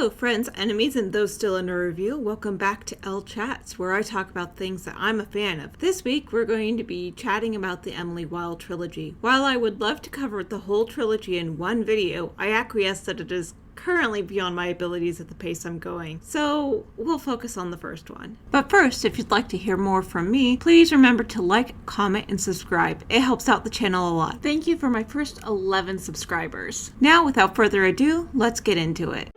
Hello, friends, enemies, and those still in a review. Welcome back to Elle Chats, where I talk about things that I'm a fan of. This week, we're going to be chatting about the Emily Wilde trilogy. While I would love to cover the whole trilogy in one video, I acquiesce that it is currently beyond my abilities at the pace I'm going, so we'll focus on the first one. But first, if you'd like to hear more from me, please remember to like, comment, and subscribe. It helps out the channel a lot. Thank you for my first 11 subscribers. Now, without further ado, let's get into it.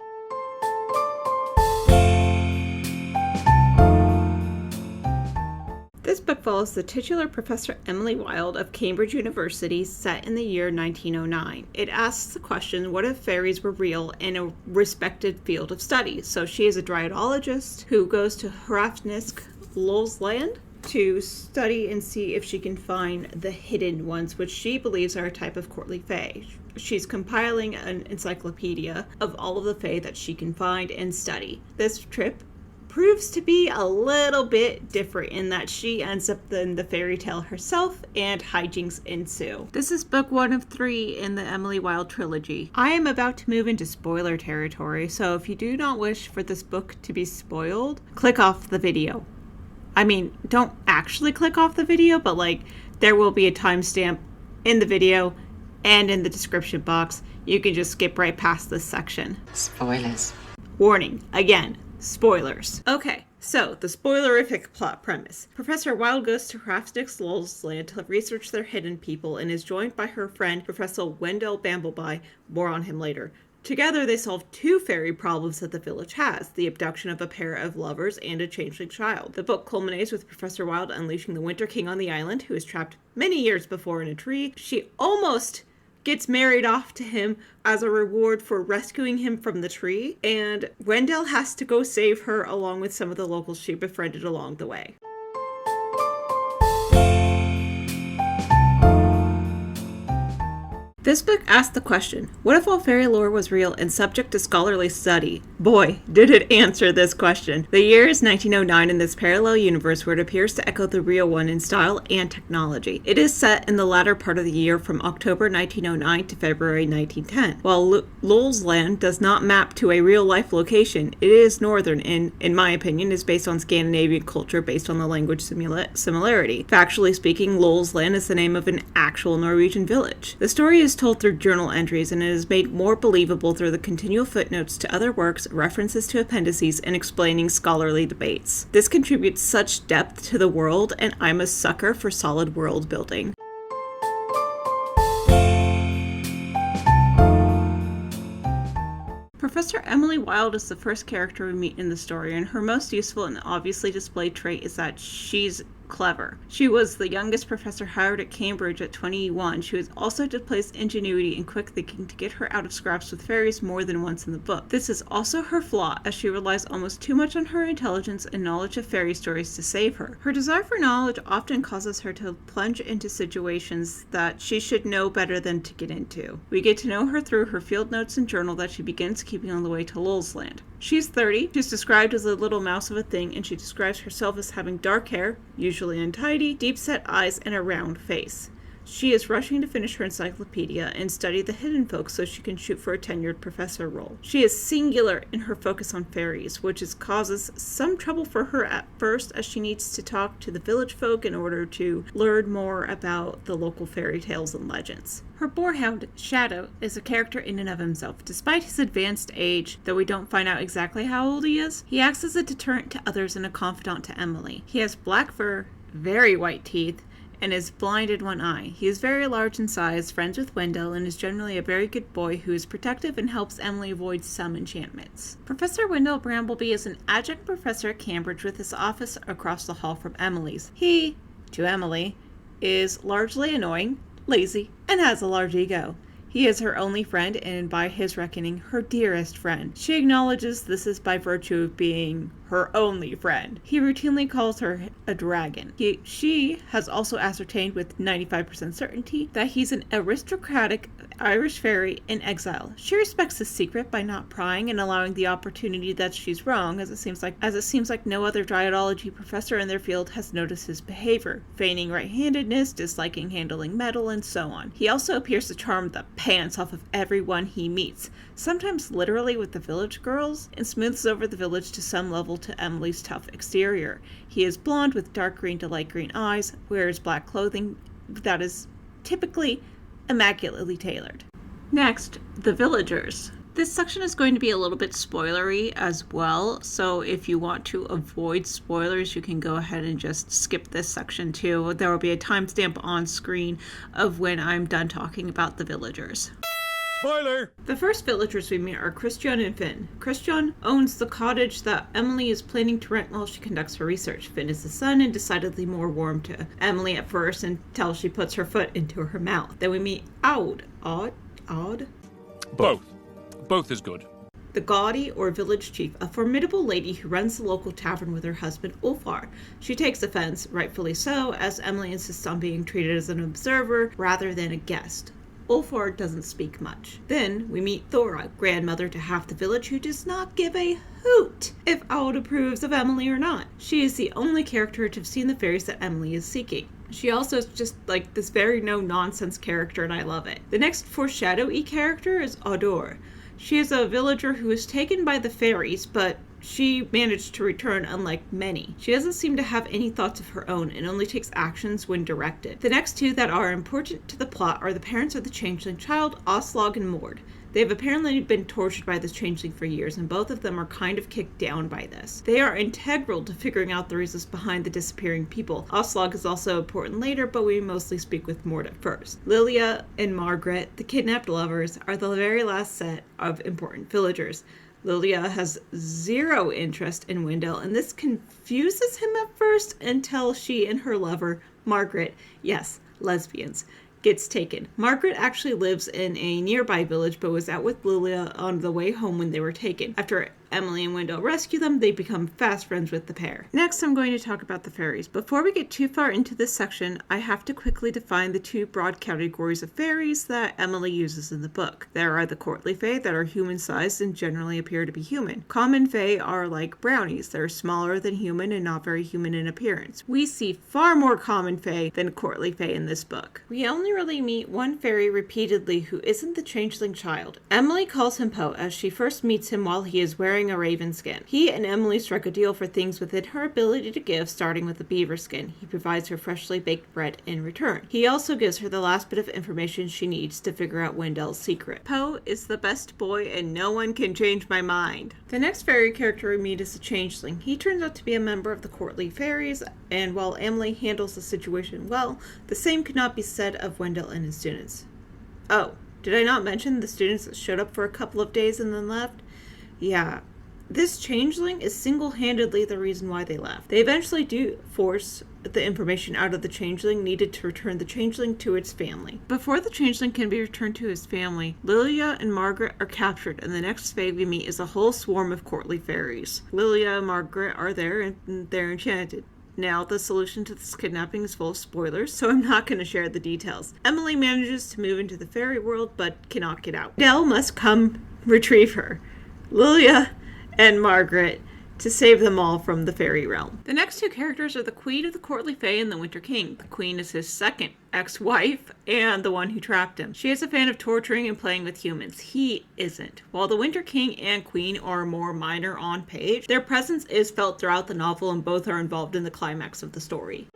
This book follows the titular Professor Emily Wilde of Cambridge University, set in the year 1909. It asks the question, what if fairies were real in a respected field of study? So she is a dryadologist who goes to Hrafnisk Lowell's land to study and see if she can find the hidden ones, which she believes are a type of courtly fae. She's compiling an encyclopedia of all of the fae that she can find and study. This trip proves to be a little bit different in that she ends up in the fairy tale herself and hijinks ensue. This is book 1 of 3 in the Emily Wilde trilogy. I am about to move into spoiler territory, so if you do not wish for this book to be spoiled, click off the video. I mean, don't actually click off the video, but there will be a timestamp in the video and in the description box. You can just skip right past this section. Spoilers. Warning, again. Spoilers. Okay, so the spoilerific plot premise. Professor Wilde goes to Hrafnisk Lowell's land to research their hidden people and is joined by her friend, Professor Wendell Bambleby. More on him later. Together, they solve 2 fairy problems that the village has, the abduction of a pair of lovers and a changeling child. The book culminates with Professor Wilde unleashing the Winter King on the island, who is trapped many years before in a tree. She almost gets married off to him as a reward for rescuing him from the tree, and Wendell has to go save her along with some of the locals she befriended along the way. This book asks the question, what if all fairy lore was real and subject to scholarly study? Boy, did it answer this question. The year is 1909 in this parallel universe where it appears to echo the real one in style and technology. It is set in the latter part of the year from October 1909 to February 1910. While Lowell's land does not map to a real-life location, it is northern and, in my opinion, is based on Scandinavian culture based on the language similarity. Factually speaking, Lowell's land is the name of an actual Norwegian village. The story is told through journal entries, and it is made more believable through the continual footnotes to other works, references to appendices, and explaining scholarly debates. This contributes such depth to the world, and I'm a sucker for solid world building. Professor Emily Wilde is the first character we meet in the story, and her most useful and obviously displayed trait is that she's clever. She was the youngest professor hired at Cambridge at 21. She was also displays ingenuity and quick thinking to get her out of scraps with fairies more than once in the book. This is also her flaw, as she relies almost too much on her intelligence and knowledge of fairy stories to save her. Her desire for knowledge often causes her to plunge into situations that she should know better than to get into. We get to know her through her field notes and journal that she begins keeping on the way to Lowell's land. She's 30, she's described as a little mouse of a thing, and she describes herself as having dark hair, usually untidy, deep-set eyes, and a round face. She is rushing to finish her encyclopedia and study the hidden folk so she can shoot for a tenured professor role. She is singular in her focus on fairies, which causes some trouble for her at first, as she needs to talk to the village folk in order to learn more about the local fairy tales and legends. Her boarhound, Shadow, is a character in and of himself. Despite his advanced age, though we don't find out exactly how old he is, he acts as a deterrent to others and a confidant to Emily. He has black fur, very white teeth, and is blind in one eye. He is very large in size, friends with Wendell, and is generally a very good boy who is protective and helps Emily avoid some enchantments. Professor Wendell Brambleby is an adjunct professor at Cambridge with his office across the hall from Emily's. He, to Emily, is largely annoying, lazy, and has a large ego. He is her only friend, and by his reckoning, her dearest friend. She acknowledges this is by virtue of being her only friend. He routinely calls her a dragon. She has also ascertained with 95% certainty that he's an aristocratic Irish fairy in exile. She respects the secret by not prying and allowing the opportunity that she's wrong, as it seems like no other dryadology professor in their field has noticed his behavior, feigning right-handedness, disliking handling metal, and so on. He also appears to charm the pants off of everyone he meets, sometimes literally with the village girls, and smooths over the village to some level to Emily's tough exterior. He is blonde with dark green to light green eyes, wears black clothing that is typically immaculately tailored. Next, the villagers. This section is going to be a little bit spoilery as well, so if you want to avoid spoilers, you can go ahead and just skip this section too. There will be a timestamp on screen of when I'm done talking about the villagers. Spoiler! The first villagers we meet are Christian and Finn. Christian owns the cottage that Emily is planning to rent while she conducts her research. Finn is the son and decidedly more warm to Emily at first until she puts her foot into her mouth. Then we meet Odd? Both is good. The gaudy or village chief, a formidable lady who runs the local tavern with her husband Ulfar. She takes offense, rightfully so, as Emily insists on being treated as an observer rather than a guest. Ulfar doesn't speak much. Then we meet Thora, grandmother to half the village, who does not give a hoot if Aud approves of Emily or not. She is the only character to have seen the fairies that Emily is seeking. She also is just like this very no-nonsense character, and I love it. The next foreshadowy character is Audor. She is a villager who was taken by the fairies, but she managed to return unlike many. She doesn't seem to have any thoughts of her own and only takes actions when directed. The next two that are important to the plot are the parents of the changeling child, Aslog and Mord. They have apparently been tortured by this changeling for years, and both of them are kind of kicked down by this. They are integral to figuring out the reasons behind the disappearing people. Aslog is also important later, but we mostly speak with Mord at first. Lilia and Margaret, the kidnapped lovers, are the very last set of important villagers. Lilia has zero interest in Wendell, and this confuses him at first until she and her lover, Margaret, yes, lesbians, gets taken. Margaret actually lives in a nearby village, but was out with Lilia on the way home when they were taken. After Emily and Wendell rescue them, they become fast friends with the pair. Next, I'm going to talk about the fairies. Before we get too far into this section, I have to quickly define the two broad categories of fairies that Emily uses in the book. There are the courtly fae that are human-sized and generally appear to be human. Common fae are like brownies. They're smaller than human and not very human in appearance. We see far more common fae than courtly fae in this book. We only really meet one fairy repeatedly who isn't the changeling child. Emily calls him Poe as she first meets him while he is wearing a raven skin. He and Emily strike a deal for things within her ability to give, starting with a beaver skin. He provides her freshly baked bread in return. He also gives her the last bit of information she needs to figure out Wendell's secret. Poe is the best boy and no one can change my mind. The next fairy character we meet is the changeling. He turns out to be a member of the courtly fairies, and while Emily handles the situation well, the same could not be said of Wendell and his students. Oh, did I not mention the students that showed up for a couple of days and then left? Yeah. This changeling is single-handedly the reason why they left. They eventually do force the information out of the changeling needed to return the changeling to its family. Before the changeling can be returned to his family, Lilia and Margaret are captured, and the next fae we meet is a whole swarm of courtly fairies. Lilia and Margaret are there, and they're enchanted. Now, the solution to this kidnapping is full of spoilers, so I'm not going to share the details. Emily manages to move into the fairy world, but cannot get out. Dell must come retrieve her. Lilia and Margaret to save them all from the fairy realm. The next two characters are the Queen of the Courtly Fae and the Winter King. The Queen is his second ex-wife and the one who trapped him. She is a fan of torturing and playing with humans. He isn't. While the Winter King and Queen are more minor on page, their presence is felt throughout the novel and both are involved in the climax of the story.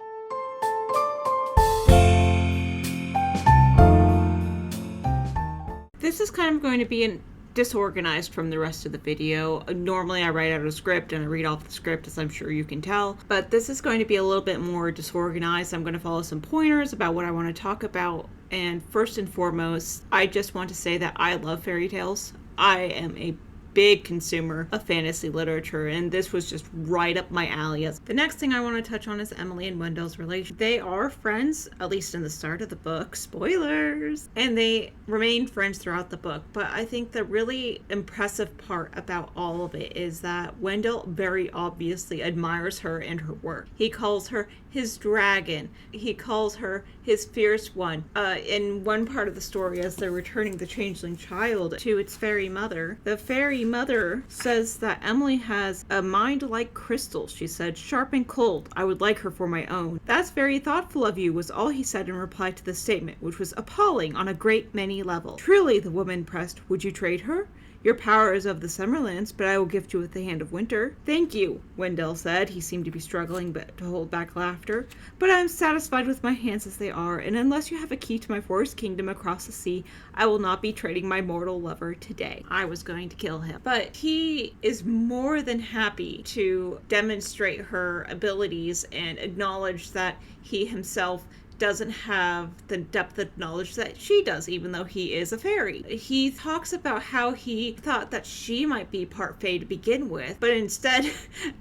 This is kind of going to be disorganized from the rest of the video. Normally I write out a script and I read off the script, as I'm sure you can tell, but this is going to be a little bit more disorganized. I'm going to follow some pointers about what I want to talk about, and first and foremost, I just want to say that I love fairy tales. I am a big consumer of fantasy literature, and this was just right up my alley. The next thing I want to touch on is Emily and Wendell's relation. They are friends, at least in the start of the book. Spoilers! And they remain friends throughout the book, but I think the really impressive part about all of it is that Wendell very obviously admires her and her work. He calls her his his dragon. He calls her his fierce one. In one part of the story, as they're returning the changeling child to its fairy mother, the fairy mother says that Emily has a mind like crystal, she said, sharp and cold. I would like her for my own. That's very thoughtful of you, was all he said in reply to the statement, which was appalling on a great many levels. Truly, the woman pressed, would you trade her? Your power is of the Summerlands, but I will gift you with the hand of winter. Thank you, Wendell said. He seemed to be struggling to hold back laughter. But I am satisfied with my hands as they are, and unless you have a key to my forest kingdom across the sea, I will not be trading my mortal lover today. I was going to kill him. But he is more than happy to demonstrate her abilities and acknowledge that he himself doesn't have the depth of knowledge that she does, even though he is a fairy. He talks about how he thought that she might be part fae to begin with, but instead,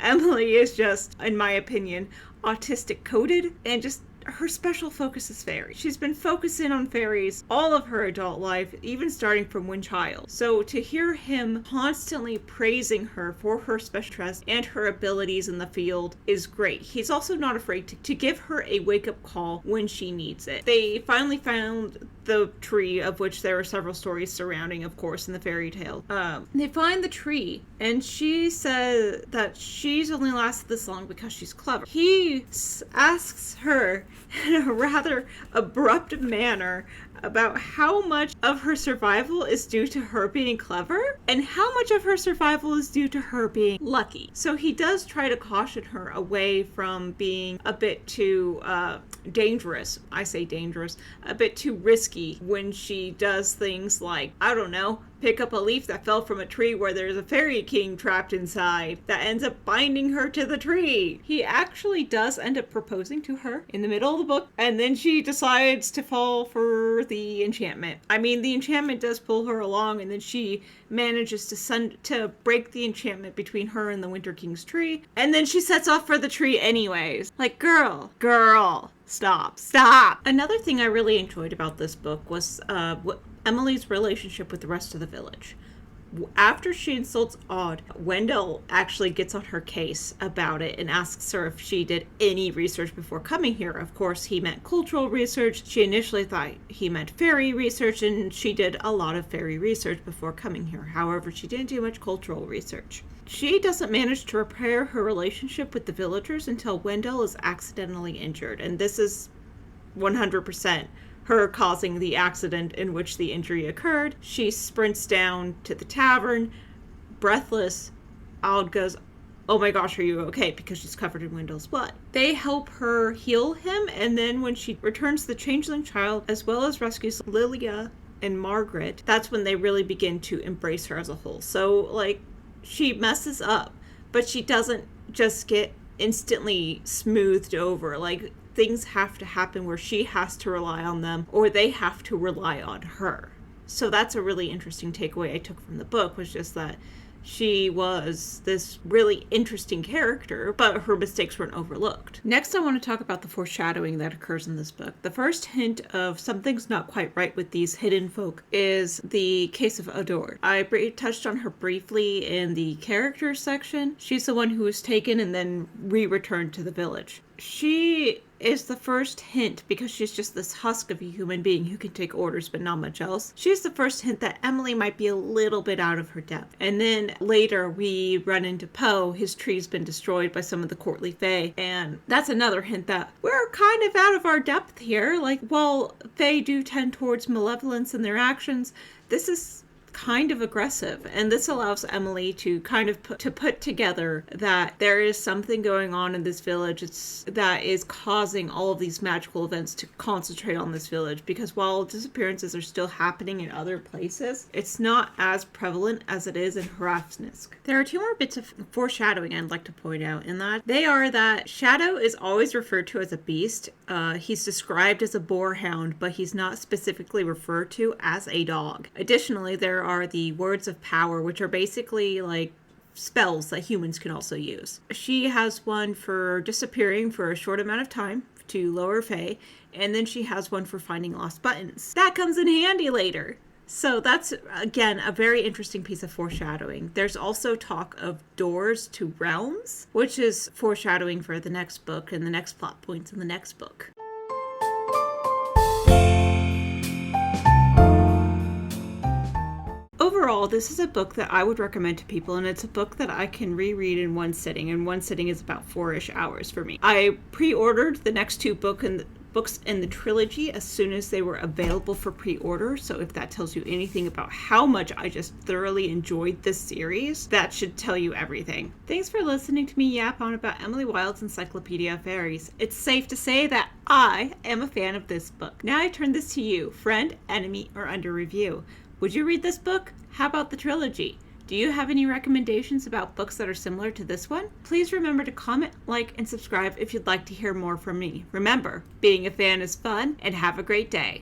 Emily is just, in my opinion, autistic coded and just her special focus is fairies. She's been focusing on fairies all of her adult life, even starting from when child. So to hear him constantly praising her for her special interest and her abilities in the field is great. He's also not afraid to give her a wake-up call when she needs it. They finally found the tree, of which there are several stories surrounding, of course, in the fairy tale. They find the tree, and she says that she's only lasted this long because she's clever. He asks her in a rather abrupt manner about how much of her survival is due to her being clever and how much of her survival is due to her being lucky. So he does try to caution her away from being a bit too dangerous. I say dangerous, a bit too risky when she does things like, I don't know, pick up a leaf that fell from a tree where there's a fairy king trapped inside that ends up binding her to the tree. He actually does end up proposing to her in the middle of the book, and then she decides to fall for the enchantment. I mean, the enchantment does pull her along, and then she manages to break the enchantment between her and the Winter King's tree, and then she sets off for the tree anyways. Like, girl, stop. Another thing I really enjoyed about this book was Emily's relationship with the rest of the village. After she insults Odd, Wendell actually gets on her case about it and asks her if she did any research before coming here. Of course, he meant cultural research. She initially thought he meant fairy research, and she did a lot of fairy research before coming here. However, she didn't do much cultural research. She doesn't manage to repair her relationship with the villagers until Wendell is accidentally injured, and this is 100% her causing the accident in which the injury occurred. She sprints down to the tavern, breathless. Odd goes, oh my gosh, are you okay? Because she's covered in Wendell's blood. They help her heal him, and then when she returns the changeling child, as well as rescues Lilia and Margaret, that's when they really begin to embrace her as a whole. So, like, she messes up, but she doesn't just get instantly smoothed over. Like, things have to happen where she has to rely on them or they have to rely on her. So that's a really interesting takeaway I took from the book, was just that she was this really interesting character, but her mistakes weren't overlooked. Next, I want to talk about the foreshadowing that occurs in this book. The first hint of something's not quite right with these hidden folk is the case of Adore. I touched on her briefly in the characters section. She's the one who was taken and then returned to the village. She is the first hint, because she's just this husk of a human being who can take orders but not much else. She's the first hint that Emily might be a little bit out of her depth. And then later we run into Poe. His tree's been destroyed by some of the courtly fae, and that's another hint that we're kind of out of our depth here. Like, while fae do tend towards malevolence in their actions, this is kind of aggressive, and this allows Emily to kind of put together that there is something going on in this village that is causing all of these magical events to concentrate on this village, because while disappearances are still happening in other places, it's not as prevalent as it is in Hrafnisk. There are two more bits of foreshadowing I'd like to point out, in that they are that Shadow is always referred to as a beast. He's described as a boarhound, but he's not specifically referred to as a dog. Additionally, there are the words of power, which are basically like spells that humans can also use. She has one for disappearing for a short amount of time to lower fae, and then she has one for finding lost buttons. That comes in handy later. So that's, again, a very interesting piece of foreshadowing. There's also talk of doors to realms, which is foreshadowing for the next book and the next plot points in the next book. Overall, this is a book that I would recommend to people, and it's a book that I can reread in one sitting, and one sitting is about 4-ish hours for me. I pre-ordered the next two books in the trilogy as soon as they were available for pre-order, so if that tells you anything about how much I just thoroughly enjoyed this series, that should tell you everything. Thanks for listening to me yap on about Emily Wilde's Encyclopedia of Faeries. It's safe to say that I am a fan of this book. Now I turn this to you, friend, enemy, or under review. Would you read this book? How about the trilogy? Do you have any recommendations about books that are similar to this one? Please remember to comment, like, and subscribe if you'd like to hear more from me. Remember, being a fan is fun, and have a great day.